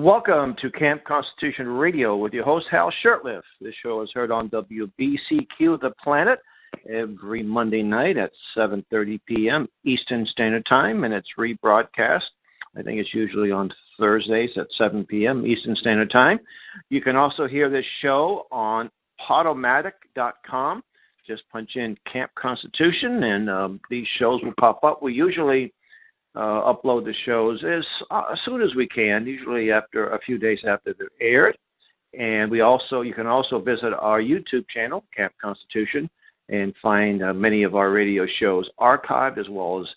Welcome to Camp Constitution Radio with your host, Hal Shurtleff. This show is heard on WBCQ The Planet every Monday night at 7:30 p.m. Eastern Standard Time, and it's rebroadcast. I think it's usually on Thursdays at 7 p.m. Eastern Standard Time. You can also hear this show on Podomatic.com. Just punch in Camp Constitution, and these shows will pop up. We usually upload the shows as soon as we can, usually after a few days after they're aired. And you can also visit our YouTube channel, Camp Constitution, and find many of our radio shows archived, as well as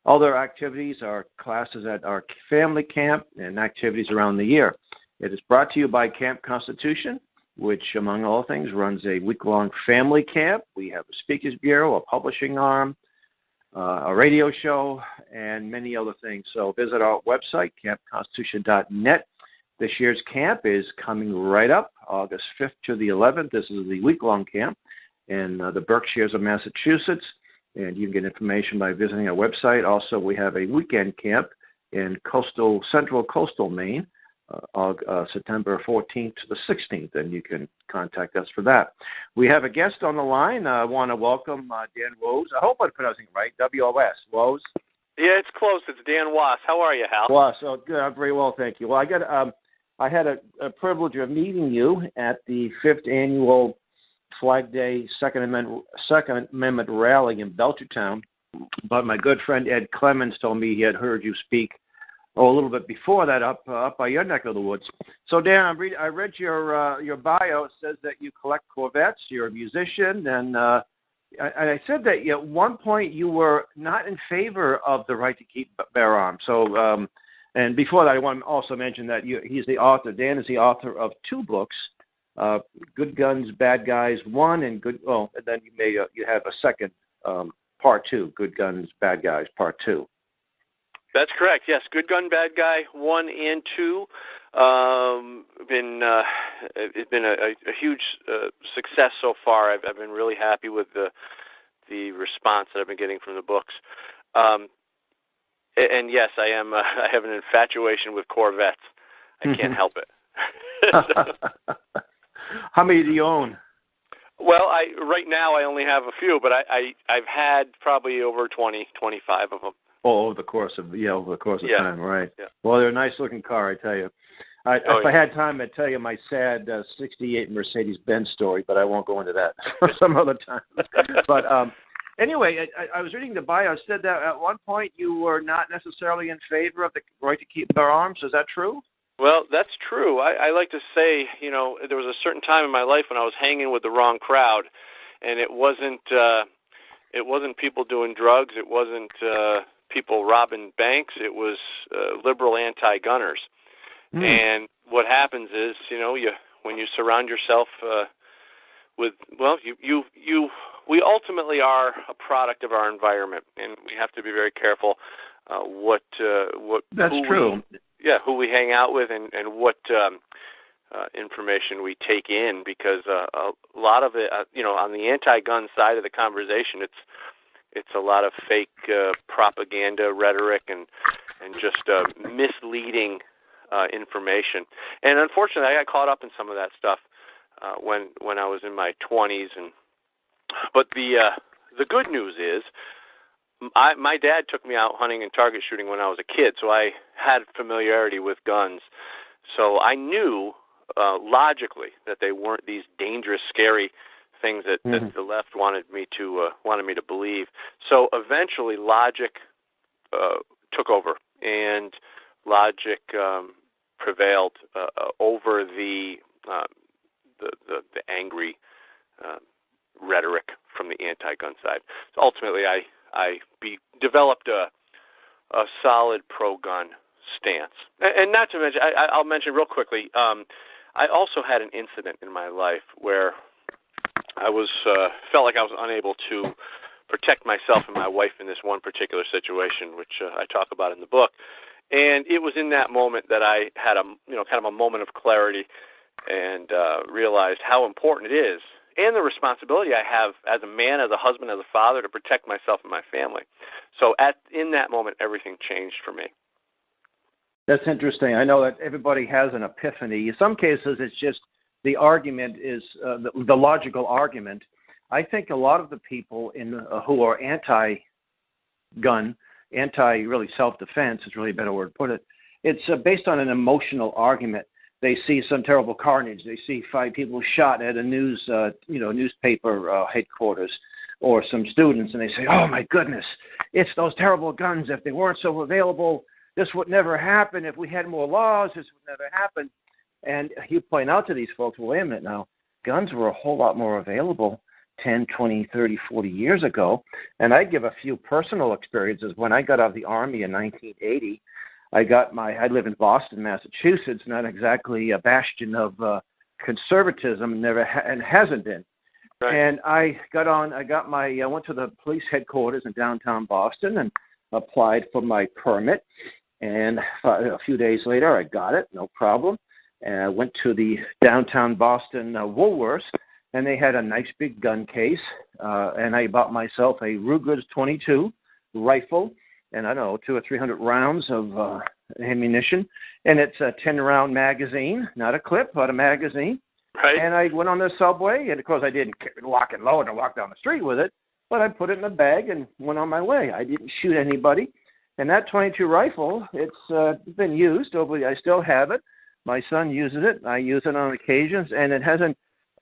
other activities, our classes at our family camp, and activities around the year. It is brought to you by Camp Constitution, which, among all things, runs a week-long family camp. We have a speakers bureau, a publishing arm, a radio show, and many other things. So visit our website, campconstitution.net. This year's camp is coming right up, August 5th to the 11th. This is the week-long camp in the Berkshires of Massachusetts, and you can get information by visiting our website. Also, we have a weekend camp in central coastal Maine, September 14th to the 16th, and you can contact us for that. We have a guest on the line. I want to welcome Dan Wos. I hope I'm pronouncing it right. W-O-S. Wos? Yeah, it's close. It's Dan Wos. How are you, Hal? Wos. Oh, good. I'm very well, thank you. Well, I had a privilege of meeting you at the 5th Annual Flag Day Second Amendment Rally in Belchertown, but my good friend Ed Clemens told me he had heard you speak a little bit before that up by your neck of the woods. So, Dan, I read your bio. It says that you collect Corvettes, you're a musician, and I said that at one point you were not in favor of the right to keep bear arms. So, and before that, I want to also mention that he's the author. Dan is the author of two books, Good Guns, Bad Guys 1, and and then you have a second part 2, Good Guns, Bad Guys Part 2. That's correct. Yes, Good Gun, Bad Guy 1 and 2. It's been a huge success so far. I've been really happy with the response that I've been getting from the books. And yes, I have an infatuation with Corvettes. I can't help it. How many do you own? Well, right now I only have a few, but I've had probably over 20, 25 of them. Oh, over the course of time, right? Yeah. Well, they're a nice-looking car, I tell you. I had time, I'd tell you my sad '68 Mercedes-Benz story, but I won't go into that some other time. But anyway, I was reading the bio. It said that at one point you were not necessarily in favor of the right to keep bear arms. Is that true? Well, that's true. I like to say, there was a certain time in my life when I was hanging with the wrong crowd, and it wasn't people doing drugs. It wasn't people robbing banks. It was liberal anti-gunners. And what happens is, when you surround yourself with, we ultimately are a product of our environment, and we have to be very careful what. That's true. Who we hang out with and what information we take in, because a lot of it, on the anti-gun side of the conversation, it's a lot of fake propaganda rhetoric and just misleading information. And unfortunately, I got caught up in some of that stuff when I was in my 20s. But the good news is, my dad took me out hunting and target shooting when I was a kid, so I had familiarity with guns. So I knew logically that they weren't these dangerous, scary things that the left wanted me to believe. So eventually, logic took over, and logic prevailed over the angry rhetoric from the anti-gun side. So ultimately, I developed a solid pro-gun stance. And not to mention, I'll mention real quickly, I also had an incident in my life where I felt like I was unable to protect myself and my wife in this one particular situation, which I talk about in the book. And it was in that moment that I had kind of a moment of clarity and realized how important it is, and the responsibility I have as a man, as a husband, as a father, to protect myself and my family. So in that moment, everything changed for me. That's interesting. I know that everybody has an epiphany. In some cases, it's just the argument is the logical argument. I think a lot of the people who are anti-gun, really self-defense is really a better word to put it. It's based on an emotional argument. They see some terrible carnage. They see 5 people shot at a newspaper headquarters, or some students, and they say, "Oh my goodness, it's those terrible guns. If they weren't so available, this would never happen. If we had more laws, this would never happen." And you point out to these folks, well, wait a minute now, guns were a whole lot more available 10, 20, 30, 40 years ago. And I give a few personal experiences. When I got out of the Army in 1980, I live in Boston, Massachusetts, not exactly a bastion of conservatism, and hasn't been. Right. And I went to the police headquarters in downtown Boston and applied for my permit. And a few days later, I got it, no problem. And I went to the downtown Boston Woolworths, and they had a nice big gun case. And I bought myself a Ruger's 22 rifle, and I don't know, 200 or 300 rounds of ammunition. And it's a 10-round magazine, not a clip, but a magazine. Right. And I went on the subway, and of course I didn't lock and load and walk down the street with it, but I put it in a bag and went on my way. I didn't shoot anybody. And that 22 rifle, it's been used. I still have it. My son uses it. I use it on occasions, and it hasn't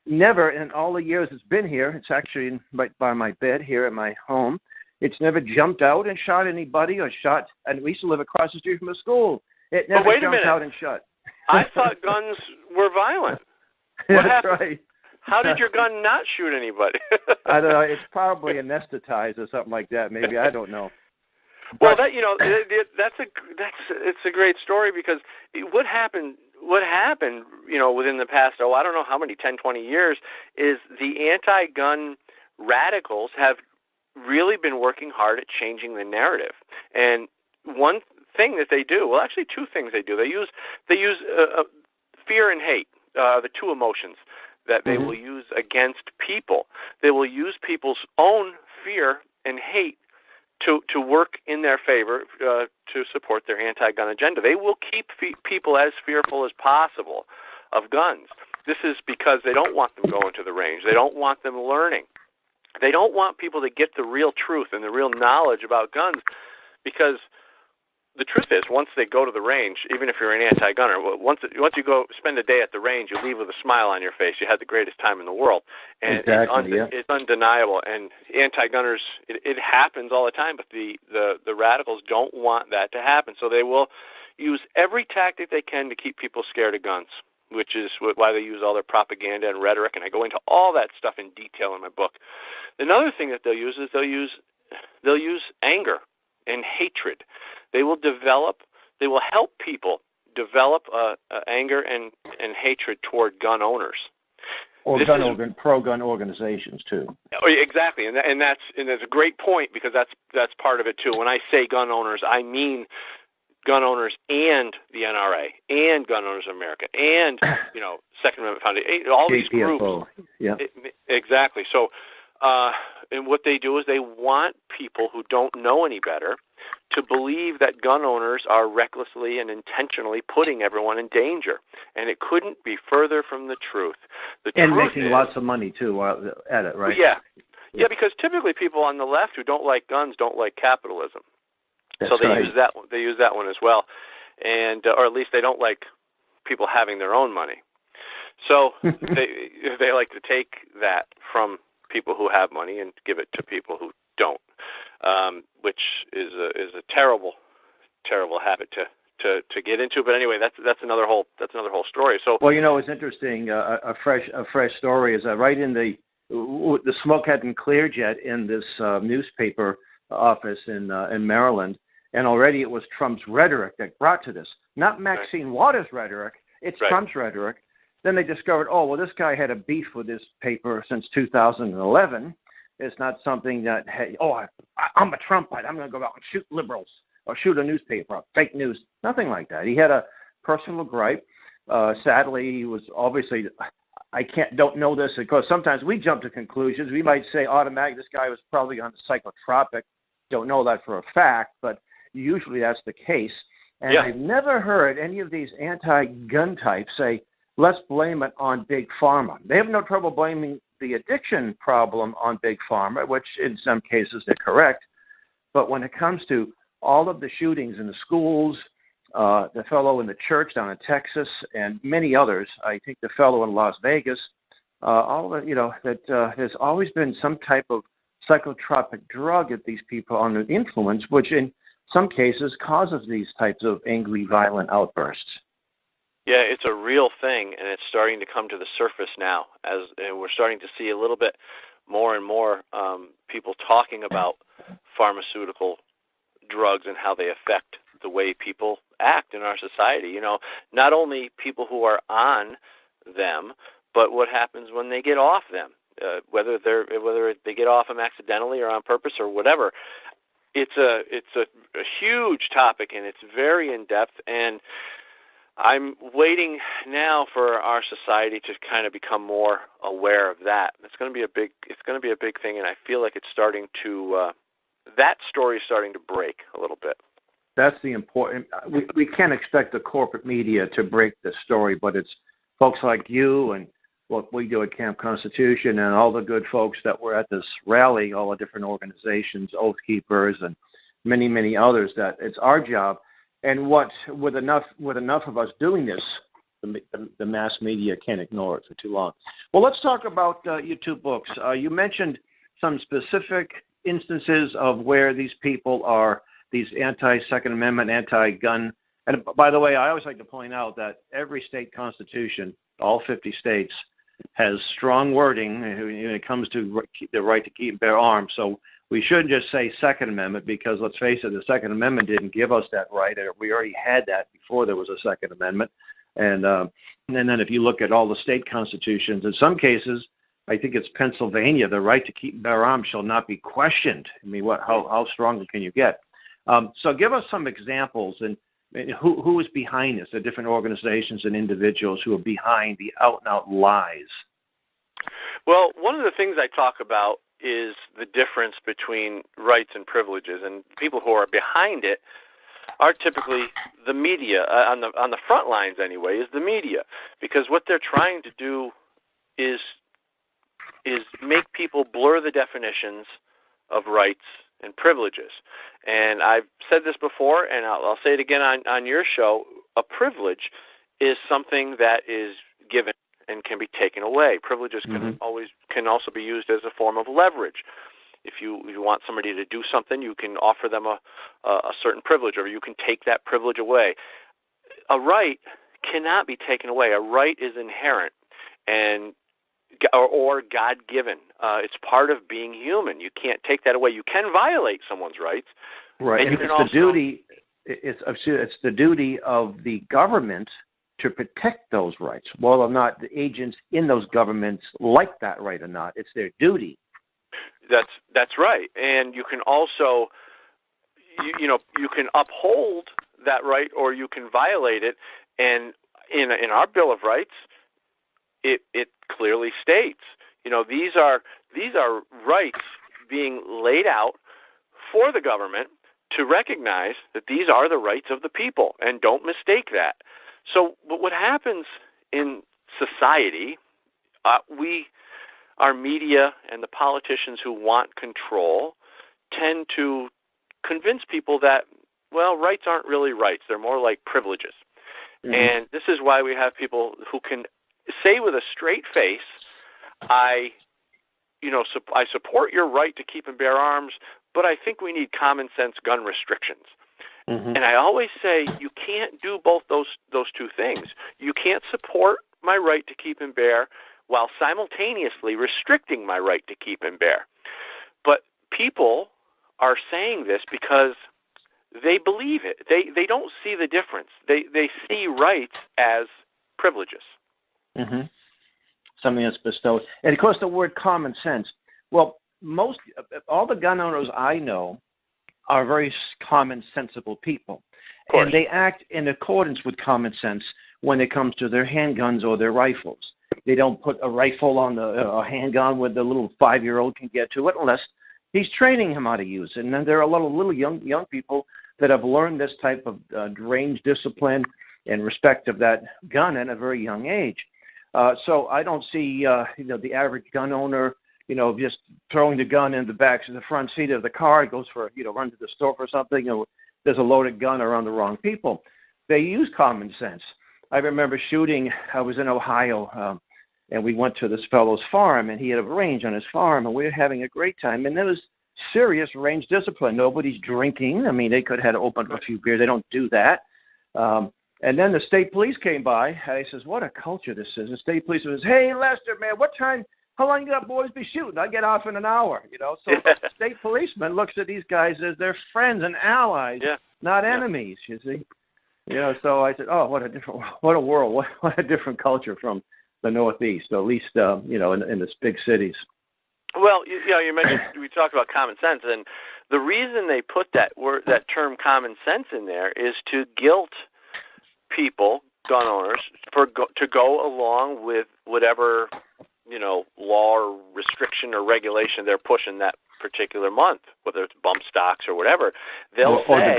never in all the years it's been here. It's actually right by my bed here at my home. It's never jumped out and shot anybody or shot. And we used to live across the street from a school. It never jumped out and shot. I thought guns were violent. What That's happened? right. How did your gun not shoot anybody? I don't know. It's probably anesthetized or something like that. Maybe, I don't know. Well, it's a great story, because what happened, within the past, I don't know how many, 10, 20 years, is the anti-gun radicals have really been working hard at changing the narrative. And one thing that they do, well, actually 2 things they do. They use fear and hate, the 2 emotions that they will use against people. They will use people's own fear and hate to work in their favor, to support their anti-gun agenda. They will keep people as fearful as possible of guns. This is because they don't want them going to the range. They don't want them learning. They don't want people to get the real truth and the real knowledge about guns, because the truth is, once they go to the range, even if you're an anti-gunner, once you go spend a day at the range, you leave with a smile on your face. You had the greatest time in the world. And exactly, it's undeniable. And anti-gunners, it happens all the time, but the radicals don't want that to happen. So they will use every tactic they can to keep people scared of guns, which is why they use all their propaganda and rhetoric. And I go into all that stuff in detail in my book. Another thing that they'll use is they'll use anger and hatred. They will help people develop anger and hatred toward gun owners. Or pro-gun organizations too. Exactly, and that's a great point, because that's part of it too. When I say gun owners, I mean gun owners and the NRA and Gun Owners of America and Second Amendment Foundation, all these groups. Yeah. Exactly. So, and what they do is they want people who don't know any better to believe that gun owners are recklessly and intentionally putting everyone in danger. And it couldn't be further from the truth. And making lots of money, too, at it, right? Yeah, because typically people on the left who don't like guns don't like capitalism. That's so they right. use that one. They use that one as well. And or at least they don't like people having their own money. So they like to take that from people who have money and give it to people who don't, which is a terrible habit to get into. But anyway, that's another whole story. So well, it's interesting. A fresh story is right in the smoke hadn't cleared yet in this newspaper office in Maryland, and already it was Trump's rhetoric that brought to this. Not Maxine Waters' rhetoric. It's Trump's rhetoric. Then they discovered, this guy had a beef with this paper since 2011. It's not something that, I'm a Trumpite. I'm going to go out and shoot liberals or shoot a newspaper or fake news. Nothing like that. He had a personal gripe. Sadly, he was obviously, don't know this because sometimes we jump to conclusions. We might say automatically this guy was probably on the psychotropic. Don't know that for a fact, but usually that's the case. And I've never heard any of these anti-gun types say, let's blame it on Big Pharma. They have no trouble blaming the addiction problem on Big Pharma, which in some cases they're correct. But when it comes to all of the shootings in the schools, the fellow in the church down in Texas, and many others, I think the fellow in Las Vegas, there's always been some type of psychotropic drug that these people are under influence, which in some cases causes these types of angry, violent outbursts. Yeah, it's a real thing, and it's starting to come to the surface now. And we're starting to see a little bit more and more people talking about pharmaceutical drugs and how they affect the way people act in our society. You know, not only people who are on them, but what happens when they get off them, whether they get off them accidentally or on purpose or whatever. It's a huge topic, and it's very in depth, and I'm waiting now for our society to kind of become more aware of that. It's going to be a big thing, and I feel like it's starting to that story is starting to break a little bit. That's the important. We can't expect the corporate media to break the story, but it's folks like you and what we do at Camp Constitution and all the good folks that were at this rally, all the different organizations, Oath Keepers, and many, many others. That it's our job. And with enough of us doing this, the mass media can't ignore it for too long. Well, let's talk about your two books. You mentioned some specific instances of where these people are, these anti-Second Amendment, anti-gun. And by the way, I always like to point out that every state constitution, all 50 states, has strong wording when it comes to the right to keep and bear arms. So we shouldn't just say Second Amendment because, let's face it, the Second Amendment didn't give us that right. We already had that before there was a Second Amendment. And then if you look at all the state constitutions, in some cases, I think it's Pennsylvania, the right to keep and bear arms shall not be questioned. I mean, how strongly can you get? So give us some examples and who is behind this, the different organizations and individuals who are behind the out-and-out lies. Well, one of the things I talk about is the difference between rights and privileges, and people who are behind it are typically the media. On the front lines, anyway, is the media, because what they're trying to do is make people blur the definitions of rights and privileges. And I've said this before, and I'll say it again on your show. A privilege is something that is given and can be taken away. Privileges can also be used as a form of leverage. If you want somebody to do something, you can offer them a certain privilege, or you can take that privilege away. A right cannot be taken away. A right is inherent or God-given. It's part of being human. You can't take that away. You can violate someone's rights. Right, and it's the duty of the government to protect those rights. Whether or not the agents in those governments like that right or not, it's their duty. That's right, and you can also, you can uphold that right, or you can violate it. And in our Bill of Rights, it clearly states, these are rights being laid out for the government to recognize that these are the rights of the people, and don't mistake that. So what happens in society, our media and the politicians who want control tend to convince people that, well, rights aren't really rights. They're more like privileges. Mm-hmm. And this is why we have people who can say with a straight face, I support your right to keep and bear arms, but I think we need common sense gun restrictions. Mm-hmm. And I always say you can't do both those two things. You can't support my right to keep and bear while simultaneously restricting my right to keep and bear. But people are saying this because they believe it. They don't see the difference. They see rights as privileges. Mm-hmm. Something that's bestowed. And of course the word common sense. Well, all the gun owners I know are very common, sensible people. And they act in accordance with common sense when it comes to their handguns or their rifles. They don't put a rifle on a handgun where the little 5-year-old can get to it unless he's training him how to use it. And then there are a lot of little young people that have learned this type of range discipline and respect of that gun at a very young age. So I don't see, the average gun owner, just throwing the gun in the front seat of the car. It goes for, run to the store for something. There's a loaded gun around the wrong people. They use common sense. I remember shooting. I was in Ohio, and we went to this fellow's farm, and he had a range on his farm, and we were having a great time. And there was serious range discipline. Nobody's drinking. I mean, they could have opened a few beers. They don't do that. And then the state police came by, and he says, what a culture this is. The state police says, hey, Lester, man, how long you got boys be shooting? I get off in an hour, So the state policeman looks at these guys as their friends and allies, not enemies, you see. So I said, oh, what a world, what a different culture from the Northeast, at least, in the big cities. Well, you mentioned, we talked about common sense, and the reason they put that term common sense in there is to guilt people, gun owners, to go along with whatever, law or restriction or regulation they're pushing that particular month, whether it's bump stocks or whatever. They'll say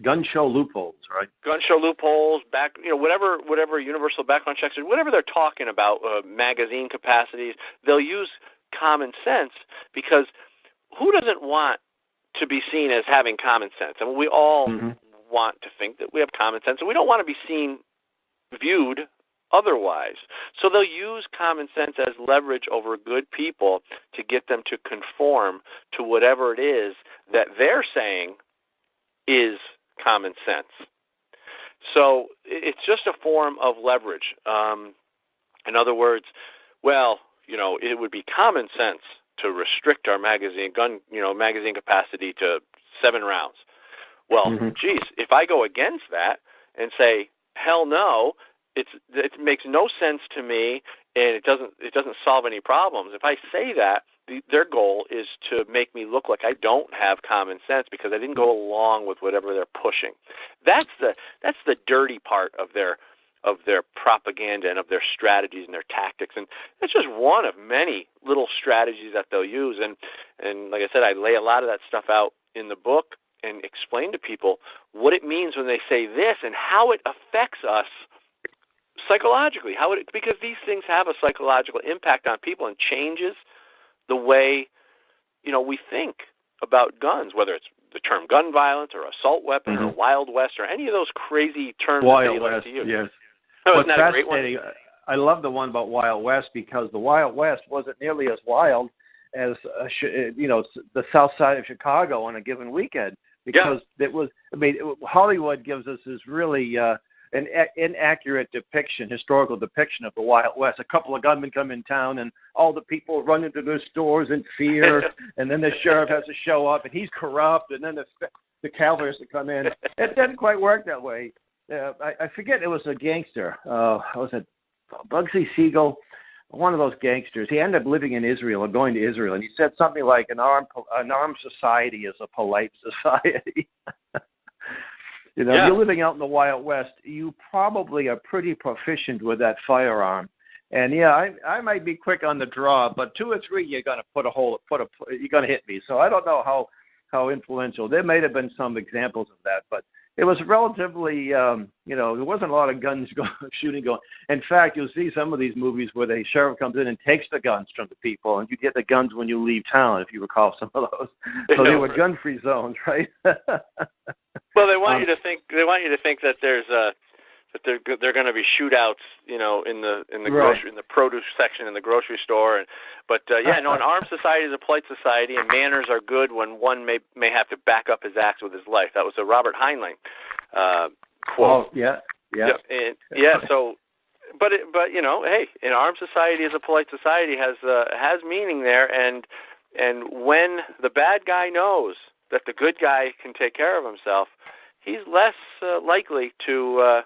gun show loopholes, right? Gun show loopholes, whatever universal background checks, whatever they're talking about, magazine capacities. They'll use common sense because who doesn't want to be seen as having common sense? I mean, we all want to think that we have common sense, and we don't want to be viewed otherwise. So they'll use common sense as leverage over good people to get them to conform to whatever it is that they're saying is common sense. So it's just a form of leverage. In other words, it would be common sense to restrict our magazine capacity to 7 rounds. Well, geez, if I go against that and say, hell no, it makes no sense to me, and it doesn't solve any problems. If I say that, their goal is to make me look like I don't have common sense because I didn't go along with whatever they're pushing. That's the dirty part of their propaganda and of their strategies and their tactics, and it's just one of many little strategies that they'll use. And like I said, I lay a lot of that stuff out in the book and explain to people what it means when they say this and how it affects us psychologically. Because these things have a psychological impact on people and changes the way we think about guns, whether it's the term gun violence or assault weapon or Wild West or any of those crazy terms that they like to use. Yes. So isn't that a great one? I love the one about Wild West because the Wild West wasn't nearly as wild as the south side of Chicago on a given weekend because it was. I mean, Hollywood gives us this really an inaccurate historical depiction of the Wild West. A couple of gunmen come in town and all the people run into their stores in fear, and then the sheriff has to show up and he's corrupt, and then the cavalry has to come in. It didn't quite work that way. I forget, it was a gangster. Was it Bugsy Siegel? One of those gangsters. He ended up living in Israel or going to Israel, and he said something like, an armed society is a polite society. You're living out in the Wild West, you probably are pretty proficient with that firearm. And I might be quick on the draw, but 2 or 3, you're going to you're going to hit me. So I don't know how influential. There may have been some examples of that, but it was relatively, there wasn't a lot of guns shooting going. In fact, you'll see some of these movies where the sheriff comes in and takes the guns from the people, and you get the guns when you leave town, if you recall some of those. So they were gun-free zones, right? Well, they want you to think. They want you to think that there's that they're going to be shootouts, in the grocery, in the produce section in the grocery store. An armed society is a polite society, and manners are good when one may have to back up his acts with his life. That was a Robert Heinlein quote. Oh, yeah. So, hey, an armed society is a polite society has meaning there, and when the bad guy knows that the good guy can take care of himself, he's less likely to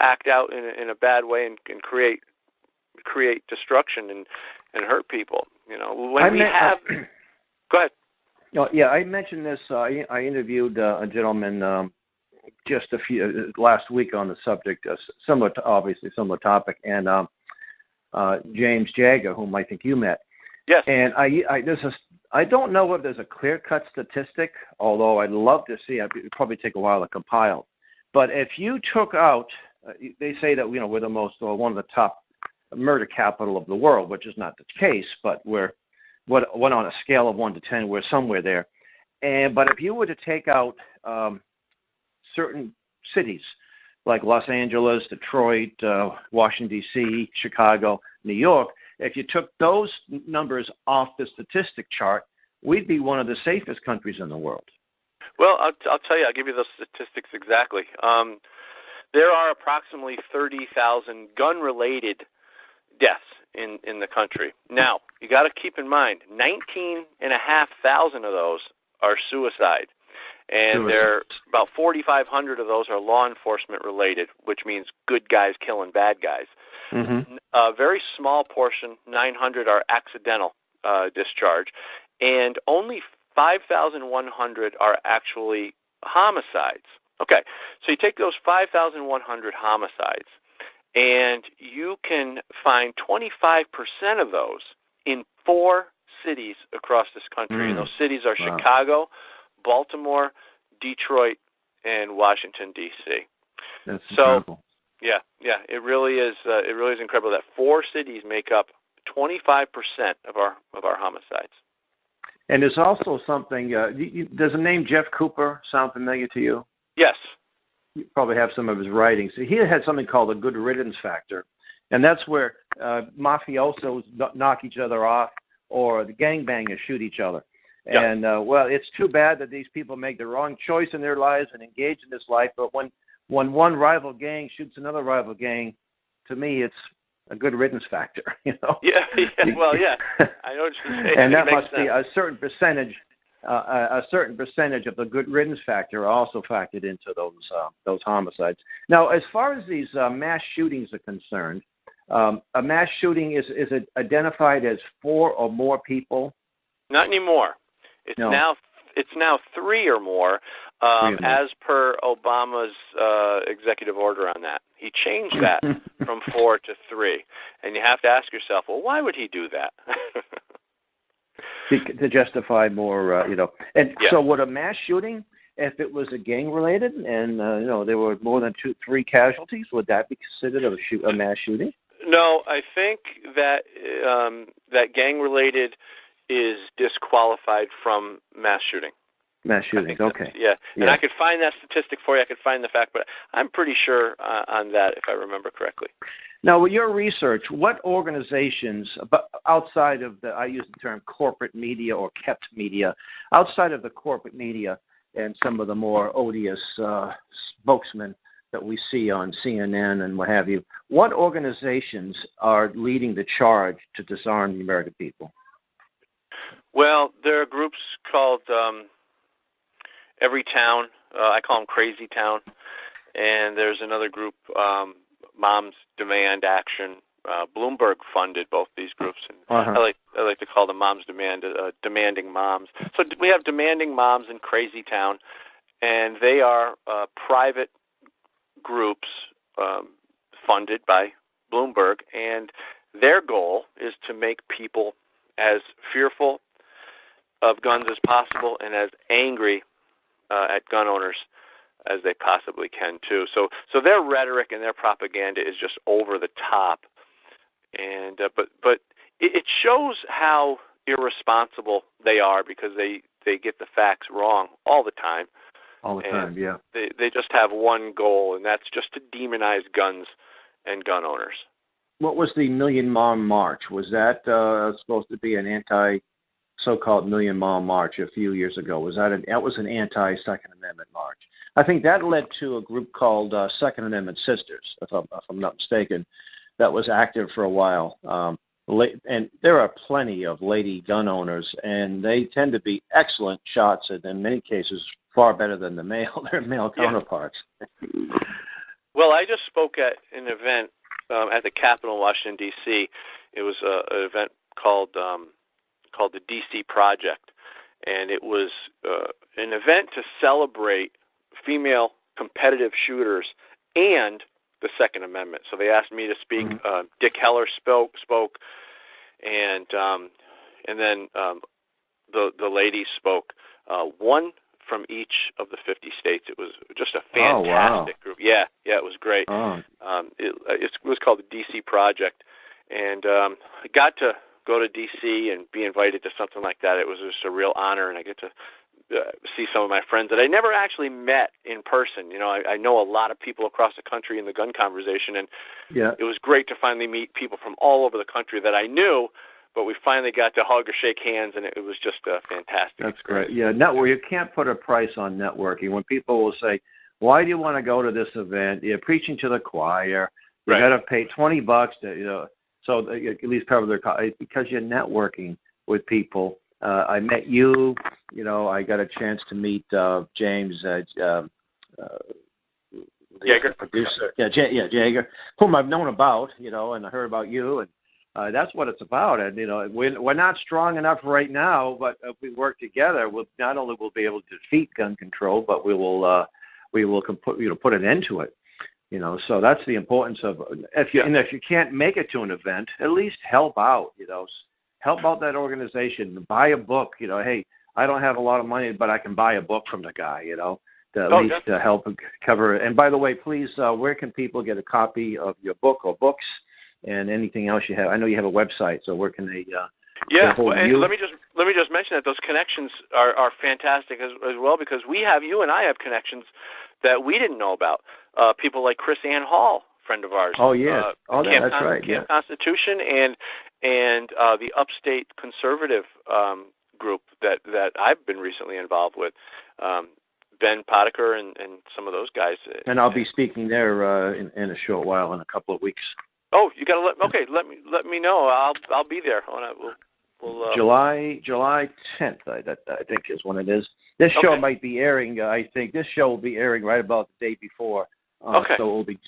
act out in a bad way and create destruction and hurt people. Go ahead. I mentioned this. I interviewed a gentleman just last week on the subject, similar topic, and James Jagger, whom I think you met. Yes. And I don't know if there's a clear-cut statistic, although I'd love to see it. It'd probably take a while to compile. But if you took out, they say that we're the most, or one of the top murder capital of the world, which is not the case, but we're on a scale of 1 to 10, we're somewhere there. But if you were to take out certain cities like Los Angeles, Detroit, Washington, D.C., Chicago, New York, if you took those numbers off the statistic chart, we'd be one of the safest countries in the world. Well, I'll tell you, I'll give you those statistics exactly. There are approximately 30,000 gun-related deaths in the country. Now, you got to keep in mind, 19,500 of those are suicide. And there about 4,500 of those are law enforcement related, which means good guys killing bad guys. Mm-hmm. A very small portion, 900, are accidental discharge, and only 5,100 are actually homicides. Okay, so you take those 5,100 homicides, and you can find 25% of those in 4 cities across this country. And those cities are Chicago, Baltimore, Detroit, and Washington, D.C. That's incredible. Yeah, it really is. It really is incredible that 4 cities make up 25% of our homicides. And there's also something. Does the name Jeff Cooper sound familiar to you? Yes. You probably have some of his writings. He had something called the good riddance factor, and that's where mafiosos knock each other off, or the gangbangers shoot each other. Yep. And, well, it's too bad that these people make the wrong choice in their lives and engage in this life, but when one rival gang shoots another rival gang, to me, it's a good riddance factor, Yeah, well, yeah. I know what you're saying. And that must be a certain percentage of the good riddance factor also factored into those homicides. Now, as far as these mass shootings are concerned, a mass shooting, is it identified as 4 or more people? Not anymore. It's now 3 or more, as per Obama's executive order on that. He changed that from 4 to 3, and you have to ask yourself, well, why would he do that? To justify more, And so, would a mass shooting, if it was a gang related, and there were more than 2-3 casualties, would that be considered a mass shooting? No, I think that that gang related is disqualified from mass shooting. Mass shootings, okay. And I could find that statistic for you. I could find the fact, but I'm pretty sure on that, if I remember correctly. Now, with your research, what organizations, outside of I use the term corporate media or kept media, outside of the corporate media and some of the more odious spokesmen that we see on CNN and what have you, what organizations are leading the charge to disarm the American people? Well, there are groups called Every Town. I call them Crazy Town. And there's another group, Moms Demand Action. Bloomberg funded both these groups. And I like to call them Moms Demand, Demanding Moms. So we have Demanding Moms in Crazy Town, and they are private groups funded by Bloomberg, and their goal is to make people as fearful of guns as possible and as angry at gun owners as they possibly can too. So their rhetoric and their propaganda is just over the top, and but it shows how irresponsible they are, because they get the facts wrong all the time. All the time, yeah. They just have one goal, and that's just to demonize guns and gun owners. What was the Million Mom March? Was that supposed to be an so-called Million Mom March a few years ago? That was an anti-Second Amendment march? I think that led to a group called Second Amendment Sisters, if I'm not mistaken, that was active for a while. And there are plenty of lady gun owners, and they tend to be excellent shots, and in many cases far better than their male counterparts. Well, I just spoke at an event at the Capitol in Washington, D.C. It was an event called the D.C. Project, and it was an event to celebrate female competitive shooters and the Second Amendment. So they asked me to speak. Dick Heller spoke, and then the ladies spoke, one from each of the 50 states. It was just a fantastic group. Yeah, it was great. It was called the DC Project, and I got to go to DC and be invited to something like that. It was just a real honor, and I get to see some of my friends that I never actually met in person. You know, I know a lot of people across the country in the gun conversation, and it was great to finally meet people from all over the country that I knew, but we finally got to hug or shake hands, and it was just fantastic. That's great. Yeah, you can't put a price on networking. When people will say, why do you want to go to this event? You're preaching to the choir. You got to pay $20 to, so at least cover their cost, because you're networking with people. I met you. I got a chance to meet James Jaeger, producer. Jaeger, whom I've known about, and I heard about you, and that's what it's about. And we're not strong enough right now, but if we work together, we'll not only will be able to defeat gun control, but we will put an end to it. So that's the importance of if you can't make it to an event, at least help out. Help out that organization. Buy a book. Hey, I don't have a lot of money, but I can buy a book from the guy. To help cover it. And by the way, please, where can people get a copy of your book or books and anything else you have? I know you have a website, so where can they? And let me just mention that those connections are fantastic as well, because you and I have connections that we didn't know about. People like Chris Ann Hall, friend of ours. Oh yes, that's right. Camp Constitution and the Upstate Conservative group that I've been recently involved with. Ben Potiker and some of those guys. And I'll be speaking there in a short while, in a couple of weeks. Oh, you got to let me know. I'll be there. We'll July 10th, I think is when it is. This show might be airing. I think this show will be airing right about the day before. So it will be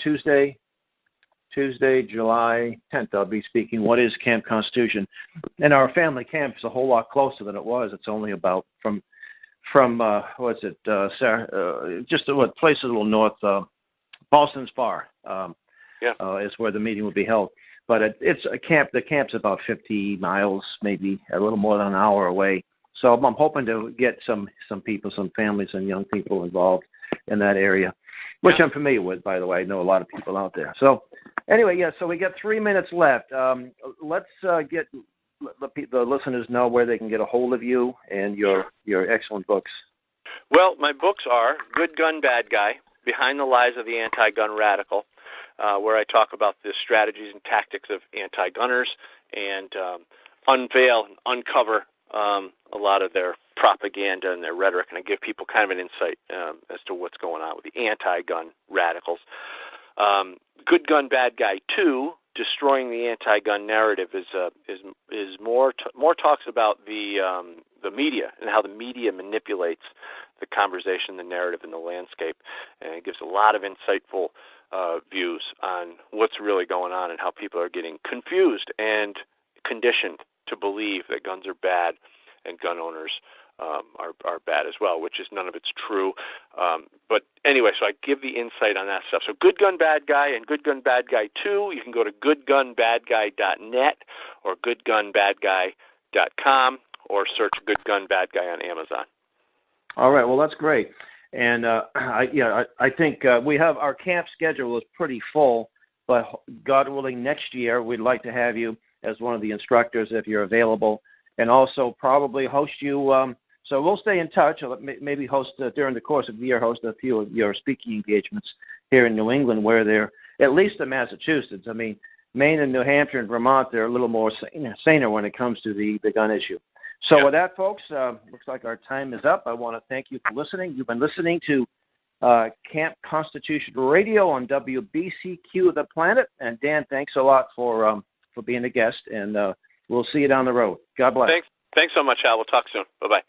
Tuesday, July 10th. I'll be speaking. What is Camp Constitution? And our family camp is a whole lot closer than it was. It's only about from what's it? Just a place a little north. Boston's Bar. Is where the meeting will be held. But it's a camp. The camp's about 50 miles, maybe a little more than an hour away. So I'm hoping to get some people, some families and young people involved in that area, which I'm familiar with, by the way. I know a lot of people out there. So anyway, so we got 3 minutes left. Let's let the listeners know where they can get a hold of you and your excellent books. Well, my books are Good Gun, Bad Guy, Behind the Lies of the Anti-Gun Radical, where I talk about the strategies and tactics of anti-gunners and unveil and uncover a lot of their propaganda and their rhetoric, and I give people kind of an insight as to what's going on with the anti-gun radicals. Good Gun, Bad Guy 2, Destroying the Anti-Gun Narrative, is more talks about the media and how the media manipulates the conversation, the narrative, and the landscape, and it gives a lot of insightful views on what's really going on and how people are getting confused and conditioned to believe that guns are bad and gun owners are bad as well, which is none of it's true. But anyway, so I give the insight on that stuff. So Good Gun, Bad Guy and Good Gun, Bad Guy 2, you can go to goodgunbadguy.net or goodgunbadguy.com or search Good Gun, Bad Guy on Amazon. All right, well, that's great. And I think we have our camp schedule is pretty full, but God willing, next year we'd like to have you as one of the instructors if you're available, and also probably host you. So we'll stay in touch. Maybe host during the course of the year, host a few of your speaking engagements here in New England, where they're at least in Massachusetts. I mean, Maine and New Hampshire and Vermont, they're a little more saner when it comes to the gun issue. So with that, folks, looks like our time is up. I want to thank you for listening. You've been listening to Camp Constitution Radio on WBCQ The Planet. And Dan, thanks a lot for being a guest, and we'll see you down the road. God bless. Thanks so much, Hal. We'll talk soon. Bye-bye.